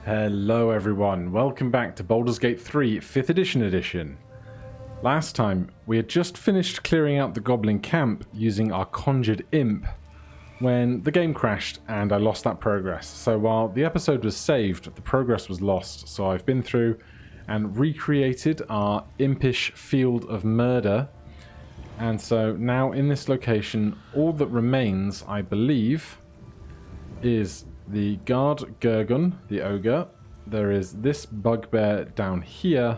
Hello everyone, welcome back to Baldur's Gate 3 5th edition. Last time, we had just finished clearing out the goblin camp using our conjured imp when the game crashed and I lost that progress. So while the episode was saved, the progress was lost. So I've been through and recreated our impish field of murder. And so now in this location, all that remains, I believe, is the guard Gurgun, the ogre. There is this bugbear down here,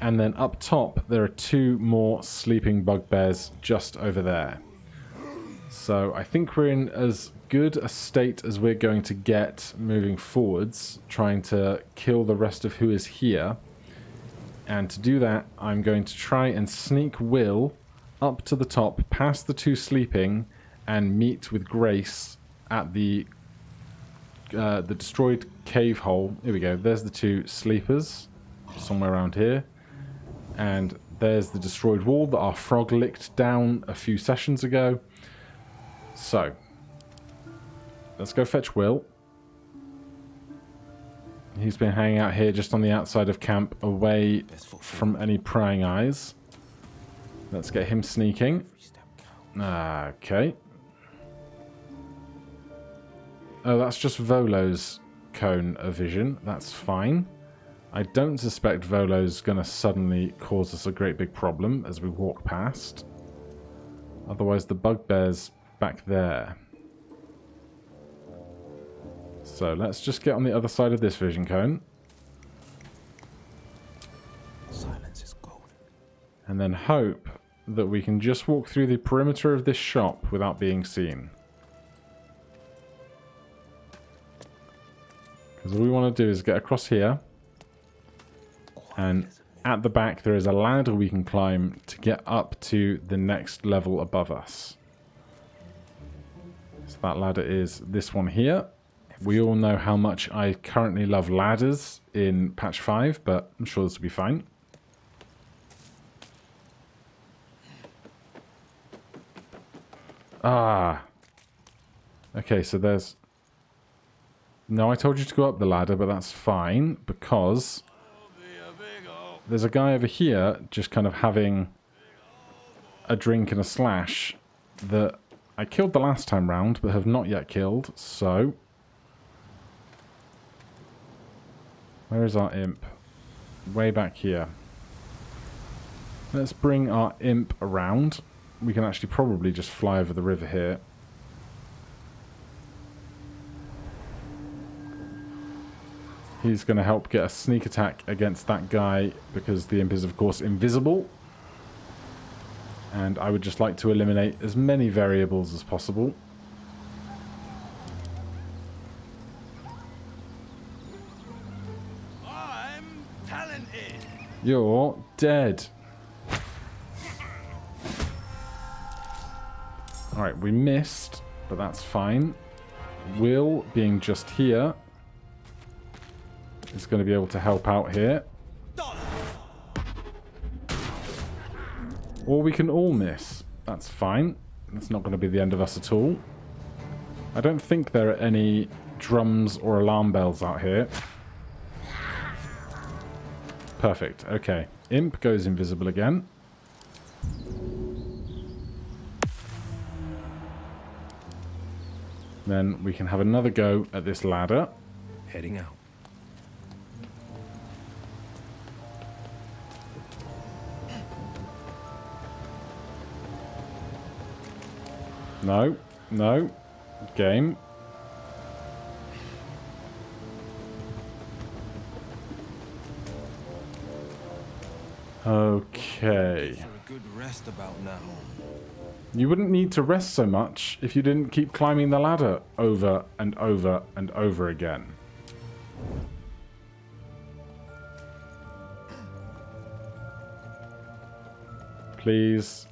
and then up top there are two more sleeping bugbears just over there. So I think we're in as good a state as we're going to get moving forwards, trying to kill the rest of who is here. And to do that, I'm going to try and sneak Wyll up to the top, past the two sleeping, and meet with Grace at the destroyed cave hole. Here we go. There's the two sleepers somewhere around here. And there's the destroyed wall that our frog licked down a few sessions ago. So, let's go fetch Wyll. He's been hanging out here just on the outside of camp, away from any prying eyes. Let's get him sneaking. Okay. Oh, that's just Volo's cone of vision. That's fine. I don't suspect Volo's going to suddenly cause us a great big problem as we walk past. Otherwise, the bugbear's back there. So let's just get on the other side of this vision cone. Silence is golden. And then hope that we can just walk through the perimeter of this shop without being seen. Because all we want to do is get across here. And at the back there is a ladder we can climb to get up to the next level above us. So that ladder is this one here. We all know how much I currently love ladders in patch 5, but I'm sure this will be fine. Ah. Okay, so there's... No, I told you to go up the ladder, but that's fine, because there's a guy over here just kind of having a drink and a slash that I killed the last time round, but have not yet killed, so... Where is our imp? Way back here. Let's bring our imp around. We can actually probably just fly over the river here. He's going to help get a sneak attack against that guy because the imp is, of course, invisible. And I would just like to eliminate as many variables as possible. I'm talented. You're dead. Alright, we missed, but that's fine. Wyll, being just here, is going to be able to help out here. Or we can all miss. That's fine. That's not going to be the end of us at all. I don't think there are any drums or alarm bells out here. Perfect. Okay. Imp goes invisible again. Then we can have another go at this ladder. Heading out. No, no. Game. Okay. For a good rest about now. You wouldn't need to rest so much if you didn't keep climbing the ladder over and over and over again. Please.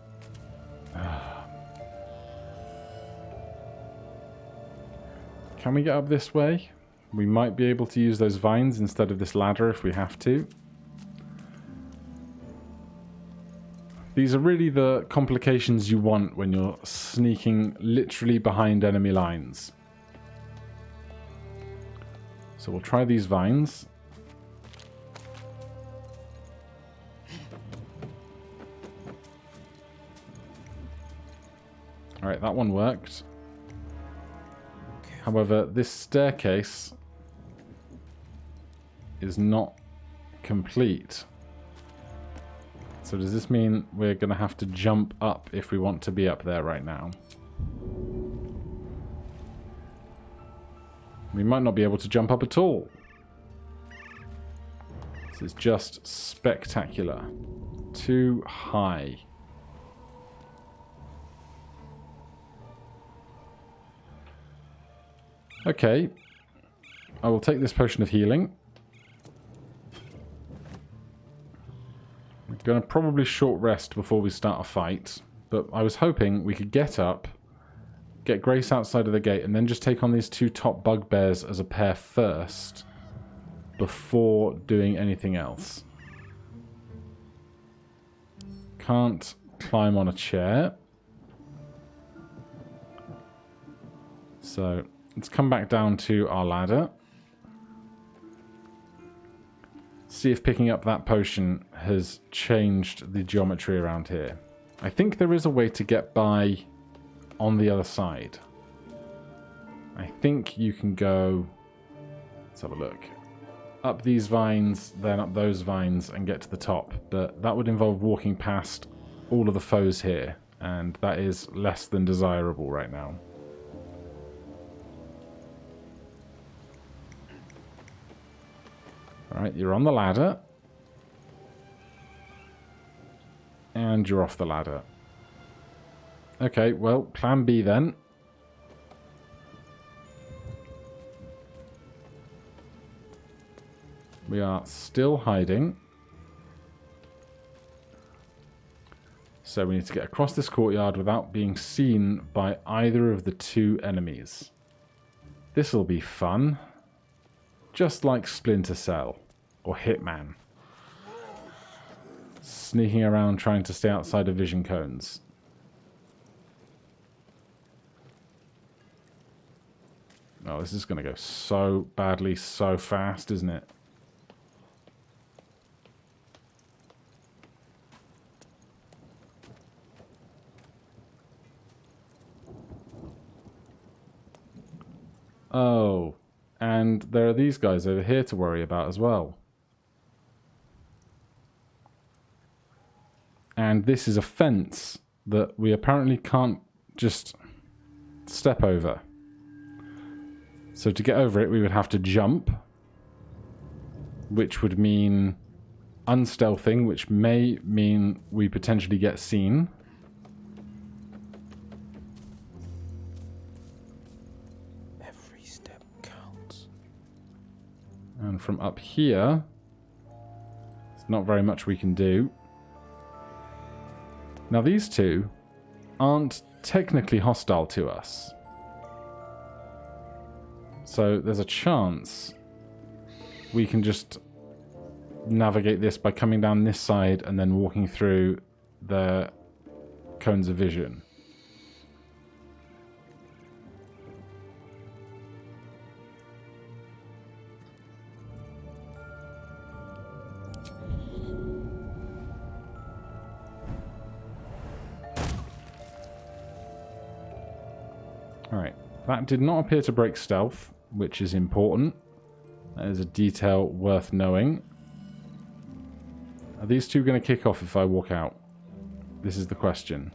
Can we get up this way? We might be able to use those vines instead of this ladder if we have to. These are really the complications you want when you're sneaking literally behind enemy lines. So we'll try these vines. Alright, that one worked. However, this staircase is not complete. So does this mean we're going to have to jump up if we want to be up there right now? We might not be able to jump up at all. This is just spectacular. Too high. Okay. I will take this potion of healing. We're going to probably short rest before we start a fight. But I was hoping we could get up, get Grace outside of the gate, and then just take on these two top bugbears as a pair first, before doing anything else. Can't climb on a chair. So let's come back down to our ladder. See if picking up that potion has changed the geometry around here. I think there is a way to get by on the other side. I think you can go... Let's have a look. Up these vines, then up those vines, and get to the top. But that would involve walking past all of the foes here, and that is less than desirable right now. Alright, you're on the ladder. And you're off the ladder. Okay, well, plan B then. We are still hiding. So we need to get across this courtyard without being seen by either of the two enemies. This'll be fun. Just like Splinter Cell or Hitman. Sneaking around trying to stay outside of vision cones. Oh, this is going to go so badly, so fast, isn't it? Oh, and there are these guys over here to worry about as well. And this is a fence that we apparently can't just step over. So to get over it, we would have to jump, which would mean unstealthing, which may mean we potentially get seen. Every step counts. And from up here, there's not very much we can do. Now these two aren't technically hostile to us. So there's a chance we can just navigate this by coming down this side and then walking through the cones of vision. Alright, that did not appear to break stealth, which is important. That is a detail worth knowing. Are these two going to kick off if I walk out? This is the question.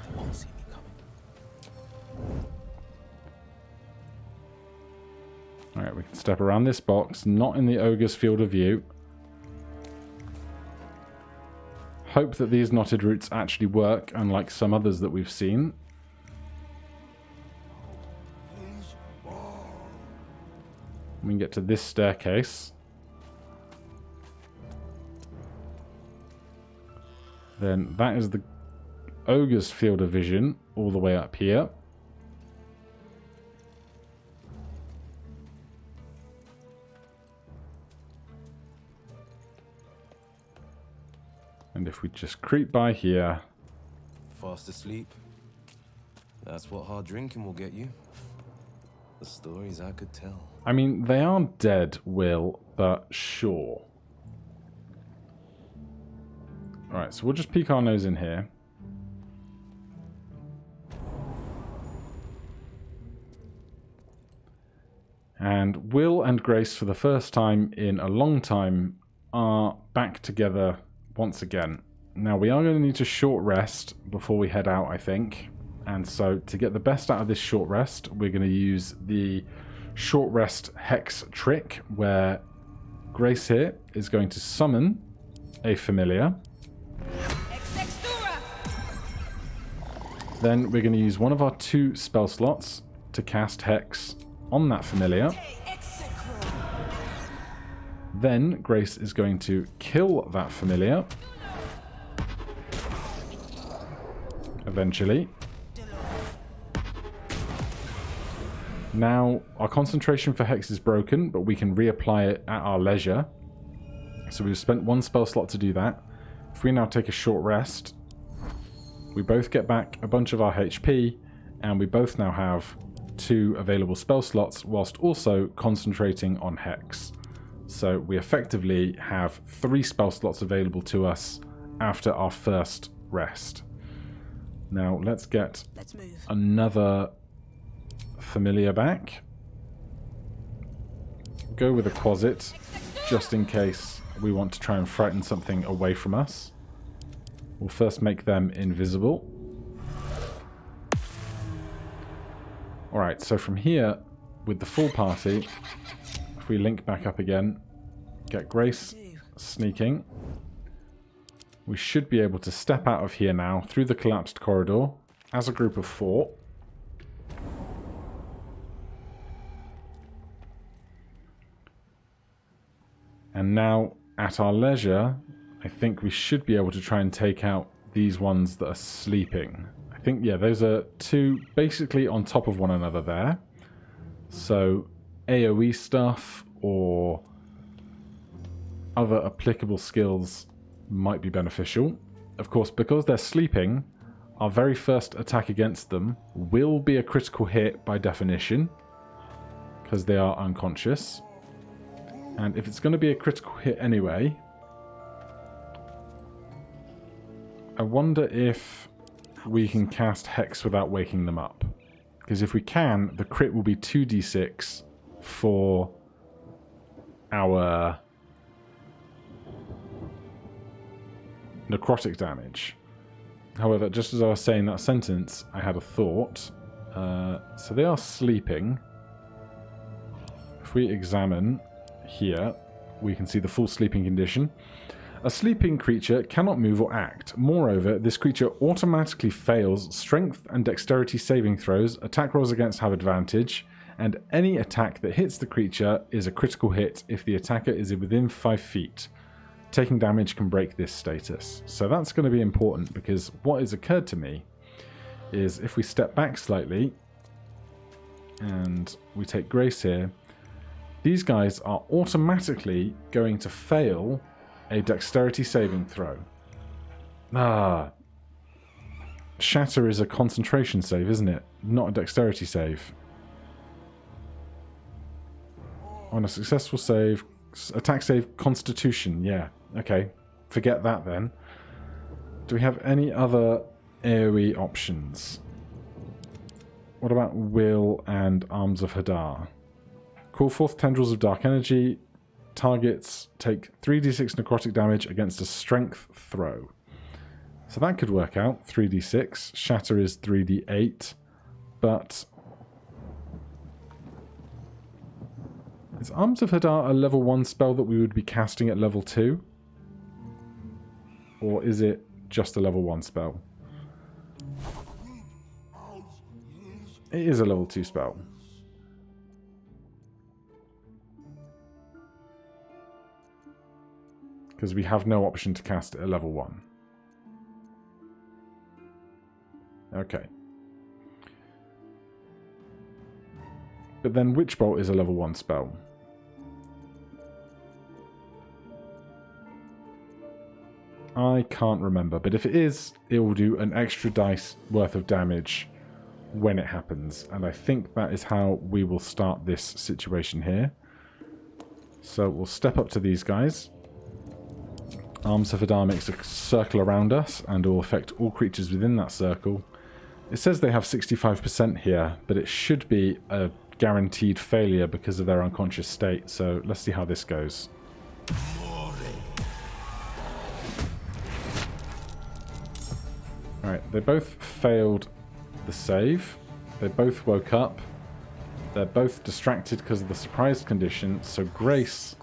They won't see me coming. Alright, we can step around this box, not in the ogre's field of view. Hope that these knotted roots actually work, unlike some others that we've seen. We can get to this staircase. Then that is the ogre's field of vision all the way up here. And if we just creep by here, fast asleep. That's what hard drinking will get you. The stories I could tell. I mean, they are dead, Wyll, but sure. Alright, so we'll just peek our nose in here. And Wyll and Grace, for the first time in a long time, are back together once again. Now, we are going to need a short rest before we head out, I think. And so, to get the best out of this short rest, we're going to use the short rest hex trick, where Grace here is going to summon a familiar. Then we're going to use one of our 2 spell slots to cast hex on that familiar. Then Grace is going to kill that familiar. Eventually. Now, our concentration for hex is broken, but we can reapply it at our leisure. So we've spent 1 spell slot to do that. If we now take a short rest, we both get back a bunch of our HP, and we both now have 2 available spell slots, whilst also concentrating on hex. So we effectively have 3 spell slots available to us after our first rest. Now let's get another familiar back. Go with a Quasit, just in case we want to try and frighten something away from us. We'll first make them invisible. Alright, so from here, with the full party, if we link back up again, get Grace sneaking, we should be able to step out of here now through the collapsed corridor as a group of 4. And now, at our leisure, I think we should be able to try and take out these ones that are sleeping. I think, yeah, those are 2 basically on top of one another there. So, AoE stuff or other applicable skills might be beneficial. Of course, because they're sleeping, our very first attack against them will be a critical hit by definition, because they are unconscious. And if it's going to be a critical hit anyway, I wonder if we can cast Hex without waking them up. Because if we can, the crit will be 2d6 for our necrotic damage. However, just as I was saying that sentence, I had a thought. So they are sleeping. If we examine here, we can see the full sleeping condition. A sleeping creature cannot move or act. Moreover, this creature automatically fails strength and dexterity saving throws, attack rolls against have advantage, and any attack that hits the creature is a critical hit if the attacker is within 5 feet. Taking damage can break this status. So that's going to be important, because what has occurred to me is if we step back slightly and we take Grace here, these guys are automatically going to fail a dexterity saving throw. Shatter is a concentration save, isn't it? Not a dexterity save. On a successful save, attack save, constitution, yeah. Okay, forget that then. Do we have any other AoE options? What about Wyll and Arms of Hadar? Call forth tendrils of dark energy. Targets take 3d6 necrotic damage against a strength throw. So that could work out. 3d6. Shatter is 3d8. But is Arms of Hadar a level 1 spell that we would be casting at level 2? Or is it just a level 1 spell? It is a level 2 spell. Because we have no option to cast it at level 1. Okay. But then Witch Bolt is a level 1 spell. I can't remember, but if it is, it will do an extra dice worth of damage when it happens. And I think that is how we will start this situation here. So we'll step up to these guys. Arms of Hadar makes a circle around us and will affect all creatures within that circle. It says they have 65% here, but it should be a guaranteed failure because of their unconscious state. So let's see how this goes. Alright, they both failed the save. They both woke up. They're both distracted because of the surprise condition, so Grace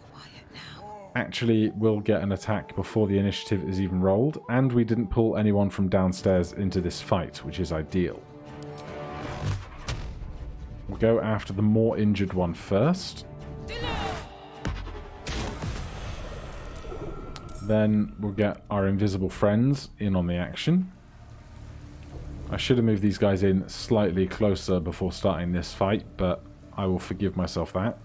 actually will get an attack before the initiative is even rolled, and we didn't pull anyone from downstairs into this fight, which is ideal. We'll go after the more injured one first. Then we'll get our invisible friends in on the action. I should have moved these guys in slightly closer before starting this fight, but I will forgive myself that.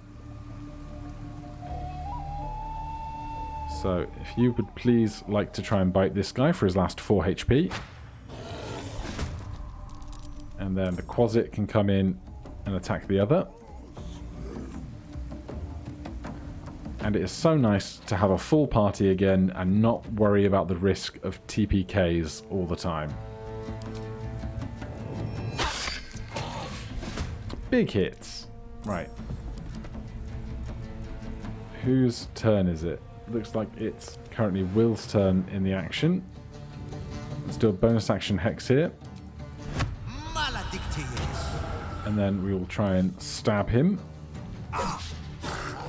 So, if you would please like to try and bite this guy for his last 4 HP. And then the Quasit can come in and attack the other. And it is so nice to have a full party again and not worry about the risk of TPKs all the time. Big hits. Right. Whose turn is it? Looks like it's currently Will's turn in the action. Let's do a bonus action hex here. And then we will try and stab him.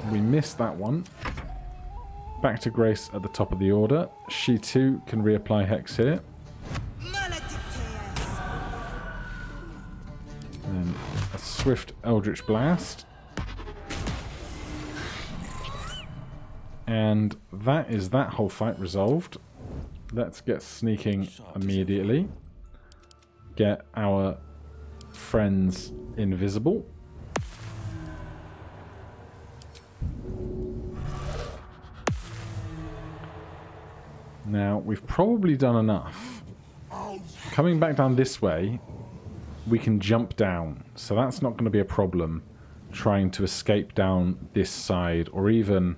We missed that one. Back to Grace at the top of the order. She too can reapply hex here. And a swift eldritch blast. And that is that whole fight resolved. Let's get sneaking immediately. Get our friends invisible. Now, we've probably done enough. Coming back down this way, we can jump down. So that's not going to be a problem trying to escape down this side or even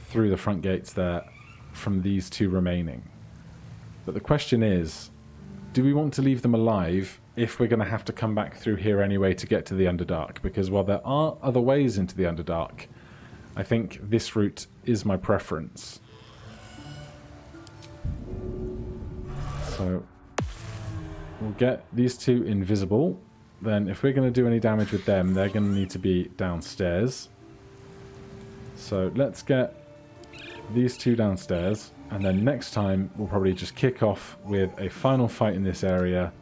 through the front gates there from these two remaining. But the question is, do we want to leave them alive if we're going to have to come back through here anyway to get to the Underdark? Because while there are other ways into the Underdark, I think this route is my preference. So we'll get these two invisible. Then if we're going to do any damage with them, they're going to need to be downstairs. So let's get these two downstairs, and then next time we'll probably just kick off with a final fight in this area,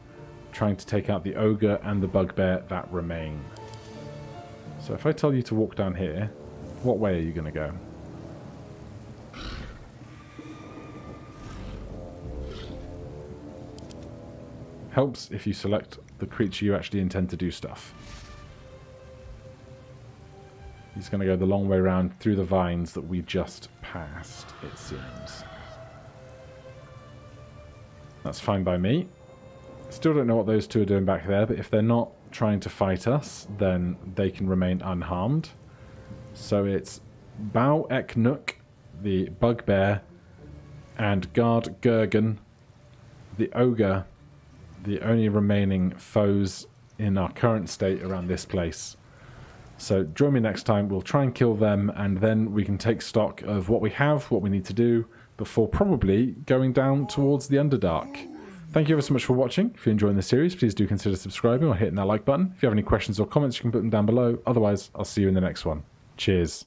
trying to take out the ogre and the bugbear that remain. So if I tell you to walk down here, what way are you going to go? Helps if you select the creature you actually intend to do stuff. He's going to go the long way around through the vines that we just passed, it seems. That's fine by me. Still don't know what those two are doing back there, but if they're not trying to fight us, then they can remain unharmed. So it's Bao Ek Nook, the bugbear, and Guard Gergen, the ogre, the only remaining foes in our current state around this place. So join me next time. We'll try and kill them, and then we can take stock of what we have, what we need to do, before probably going down towards the Underdark. Thank you ever so much for watching. If you're enjoying the series, please do consider subscribing or hitting that like button. If you have any questions or comments, you can put them down below. Otherwise, I'll see you in the next one. Cheers.